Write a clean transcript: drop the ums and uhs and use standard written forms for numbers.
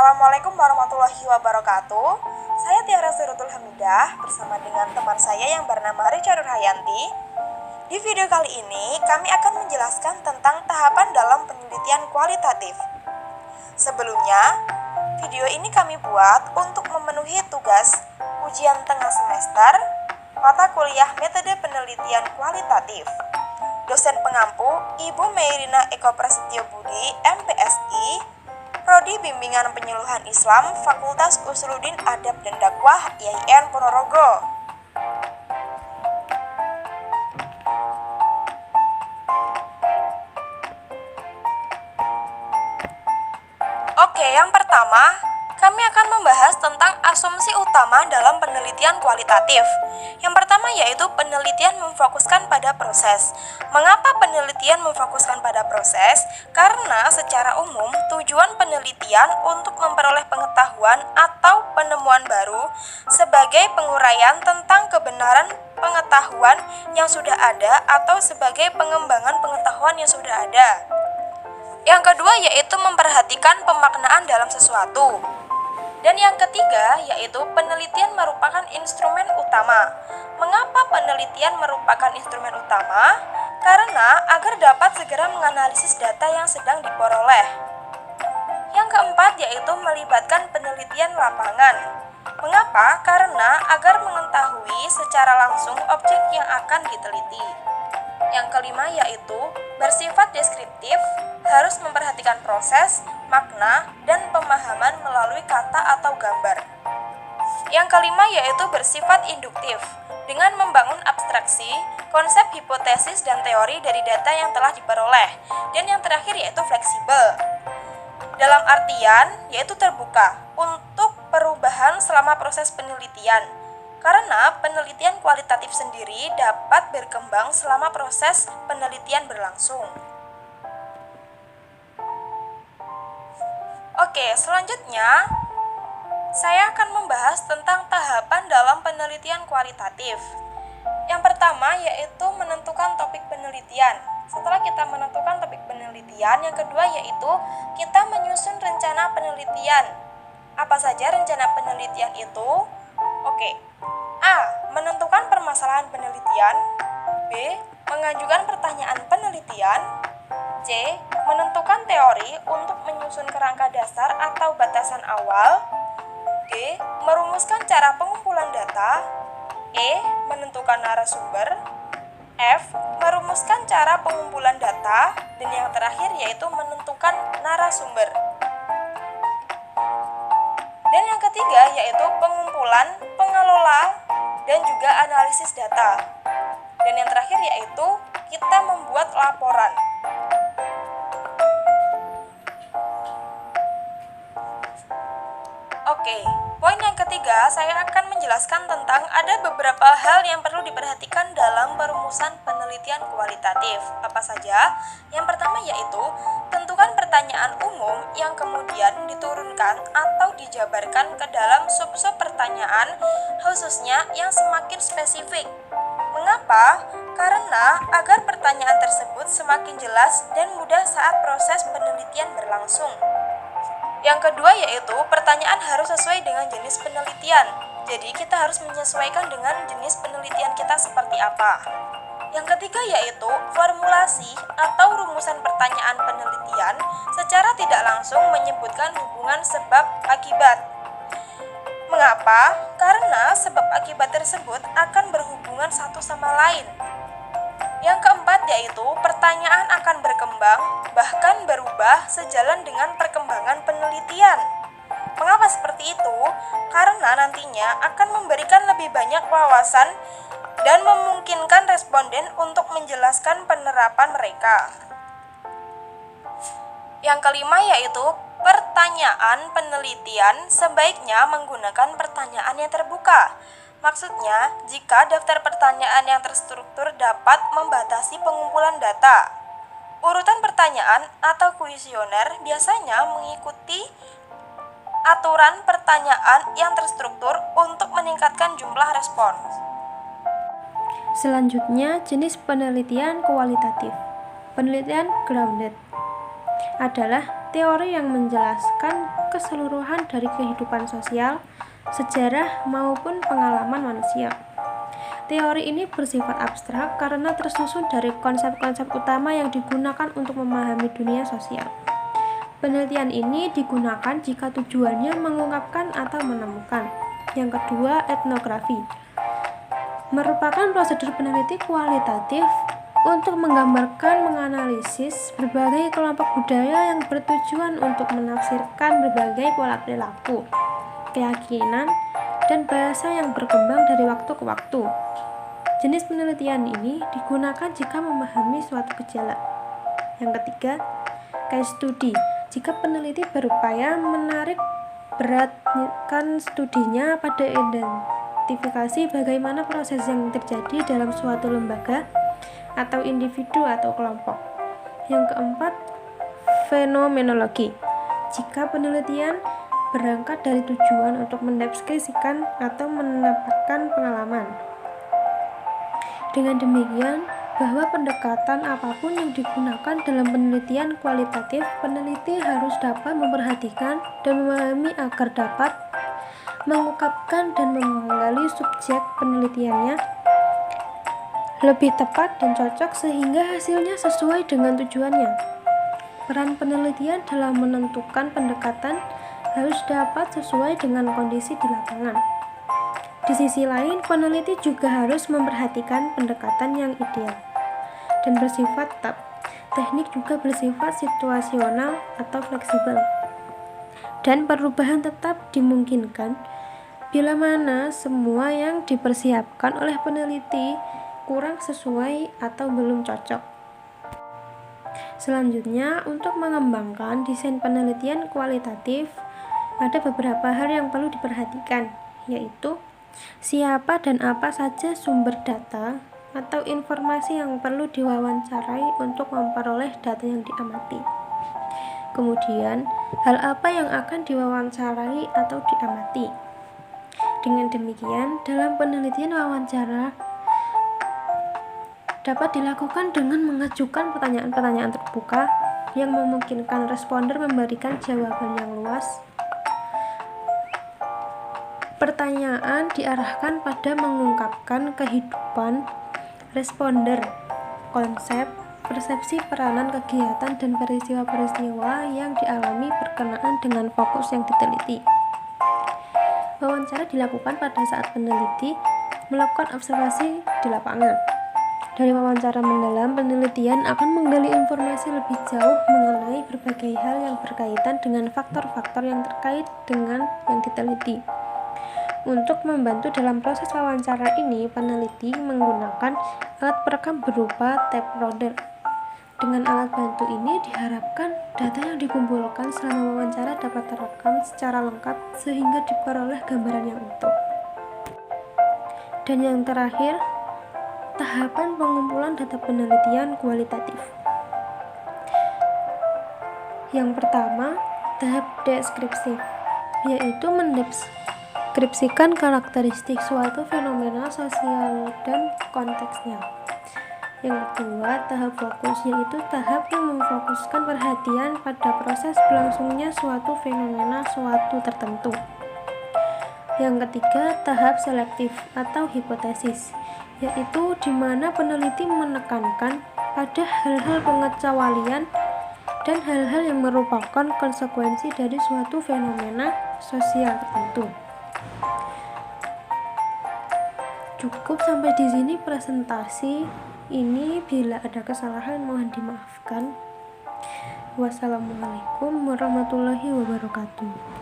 Assalamualaikum warahmatullahi wabarakatuh. Saya Tiara Siratul Hamidah bersama dengan teman saya yang bernama Richa Nurhayanti. Di video kali ini kami akan menjelaskan tentang tahapan dalam penelitian kualitatif. Sebelumnya, video ini kami buat untuk memenuhi tugas ujian tengah semester mata kuliah metode penelitian kualitatif. Dosen pengampu Ibu Meirina Eko Prasetyo Budi, MPSI, Prodi Bimbingan Penyuluhan Islam, Fakultas Usuluddin Adab dan Dakwah, IAIN Ponorogo. Oke, yang pertama, kami akan membahas tentang asumsi utama dalam penelitian kualitatif. Yang pertama yaitu penelitian memfokuskan pada proses. Mengapa penelitian memfokuskan pada proses? Karena secara umum tujuan penelitian untuk memperoleh pengetahuan atau penemuan baru sebagai penguraian tentang kebenaran pengetahuan yang sudah ada atau sebagai pengembangan pengetahuan yang sudah ada. Yang kedua yaitu memperhatikan pemaknaan dalam sesuatu. Dan yang ketiga yaitu penelitian merupakan instrumen utama. Mengapa penelitian merupakan instrumen utama? Karena agar dapat segera menganalisis data yang sedang diperoleh. Yang keempat yaitu melibatkan penelitian lapangan. Mengapa? Karena agar mengetahui secara langsung objek yang akan diteliti. Yang kelima yaitu bersifat deskriptif, harus memperhatikan proses, makna, dan pemahaman melalui kata atau gambar. Yang kelima yaitu bersifat induktif, dengan membangun abstraksi, konsep hipotesis dan teori dari data yang telah diperoleh. Dan yang terakhir yaitu fleksibel, dalam artian yaitu terbuka untuk perubahan selama proses penelitian. Karena penelitian kualitatif sendiri dapat berkembang selama proses penelitian berlangsung. Oke, selanjutnya saya akan membahas tentang tahapan dalam penelitian kualitatif. Yang pertama yaitu menentukan topik penelitian. Setelah kita menentukan topik penelitian, yang kedua yaitu kita menyusun rencana penelitian. Apa saja rencana penelitian itu? Oke. A. Menentukan permasalahan penelitian. B. Mengajukan pertanyaan penelitian. C. Menentukan teori untuk menyusun kerangka dasar atau batasan awal. D. Merumuskan cara pengumpulan data. E. Menentukan narasumber. F. Merumuskan cara pengumpulan data. Dan yang terakhir yaitu menentukan narasumber. Dan yang ketiga yaitu pengumpulan, pengelola, dan juga analisis data. Dan yang terakhir yaitu kita membuat laporan. Oke, poin yang ketiga saya akan menjelaskan tentang ada beberapa hal yang perlu diperhatikan dalam perumusan penelitian kualitatif. Apa saja? Yang pertama yaitu tentukan pertanyaan umum yang kemudian diturunkan atau dijabarkan ke dalam sub-sub pertanyaan, khususnya yang semakin spesifik. Mengapa? Karena agar pertanyaan tersebut semakin jelas dan mudah saat proses penelitian berlangsung. Yang kedua yaitu pertanyaan harus sesuai dengan jenis penelitian. Jadi kita harus menyesuaikan dengan jenis penelitian kita seperti apa. Yang ketiga yaitu formulasi atau rumusan pertanyaan penelitian secara tidak langsung menyebutkan hubungan sebab akibat. Mengapa? Karena sebab akibat tersebut akan berhubungan satu sama lain. Yang keempat yaitu pertanyaan akan berkembang, bahkan berubah sejalan dengan perkembangan penelitian. Mengapa seperti itu? Karena nantinya akan memberikan lebih banyak wawasan dan memungkinkan responden untuk menjelaskan penerapan mereka. Yang kelima yaitu pertanyaan penelitian sebaiknya menggunakan pertanyaan yang terbuka. Maksudnya, jika daftar pertanyaan yang terstruktur dapat membatasi pengumpulan data. Urutan pertanyaan atau kuesioner biasanya mengikuti aturan pertanyaan yang terstruktur untuk meningkatkan jumlah respons. Selanjutnya, jenis penelitian kualitatif. Penelitian grounded adalah teori yang menjelaskan keseluruhan dari kehidupan sosial, sejarah maupun pengalaman manusia. Teori ini bersifat abstrak karena tersusun dari konsep-konsep utama yang digunakan untuk memahami dunia sosial. Penelitian ini digunakan jika tujuannya mengungkapkan atau menemukan. Yang kedua, etnografi merupakan prosedur peneliti kualitatif untuk menggambarkan, menganalisis berbagai kelompok budaya yang bertujuan untuk menafsirkan berbagai pola perilaku, keyakinan, dan bahasa yang berkembang dari waktu ke waktu. Jenis penelitian ini digunakan jika memahami suatu gejala. Yang ketiga, case study. Jika peneliti berupaya menarik beratkan studinya pada identifikasi bagaimana proses yang terjadi dalam suatu lembaga atau individu atau kelompok. Yang keempat, fenomenologi. Jika penelitian berangkat dari tujuan untuk mendeskripsikan atau menempatkan pengalaman. Dengan demikian, bahwa pendekatan apapun yang digunakan dalam penelitian kualitatif, peneliti harus dapat memperhatikan dan memahami agar dapat mengungkapkan dan menggali subjek penelitiannya lebih tepat dan cocok sehingga hasilnya sesuai dengan tujuannya. Peran penelitian dalam menentukan pendekatan harus dapat sesuai dengan kondisi di lapangan. Di sisi lain, peneliti juga harus memperhatikan pendekatan yang ideal dan bersifat tetap. Teknik juga bersifat situasional atau fleksibel. Dan perubahan tetap dimungkinkan bila mana semua yang dipersiapkan oleh peneliti kurang sesuai atau belum cocok. Selanjutnya, untuk mengembangkan desain penelitian kualitatif, ada beberapa hal yang perlu diperhatikan, yaitu siapa dan apa saja sumber data atau informasi yang perlu diwawancarai untuk memperoleh data yang diamati. Kemudian, hal apa yang akan diwawancarai atau diamati. Dengan demikian, dalam penelitian wawancara dapat dilakukan dengan mengajukan pertanyaan-pertanyaan terbuka yang memungkinkan responder memberikan jawaban yang luas. Pertanyaan diarahkan pada mengungkapkan kehidupan responder, konsep, persepsi, peranan, kegiatan, dan peristiwa-peristiwa yang dialami berkenaan dengan fokus yang diteliti. Wawancara dilakukan pada saat peneliti melakukan observasi di lapangan. Dari wawancara mendalam, penelitian akan menggali informasi lebih jauh mengenai berbagai hal yang berkaitan dengan faktor-faktor yang terkait dengan yang diteliti. Untuk membantu dalam proses wawancara ini, peneliti menggunakan alat perekam berupa tape recorder. Dengan alat bantu ini diharapkan data yang dikumpulkan selama wawancara dapat terekam secara lengkap sehingga diperoleh gambaran yang utuh. Dan yang terakhir, tahapan pengumpulan data penelitian kualitatif. Yang pertama, tahap deskripsi, yaitu mendeskripsikan karakteristik suatu fenomena sosial dan konteksnya. Yang kedua, tahap fokus, yaitu tahap yang memfokuskan perhatian pada proses berlangsungnya suatu fenomena suatu tertentu. Yang ketiga, tahap selektif atau hipotesis, yaitu di mana peneliti menekankan pada hal-hal pengecualian dan hal-hal yang merupakan konsekuensi dari suatu fenomena sosial tertentu. Cukup sampai di sini presentasi ini. Bila ada kesalahan mohon dimaafkan. Wassalamualaikum warahmatullahi wabarakatuh.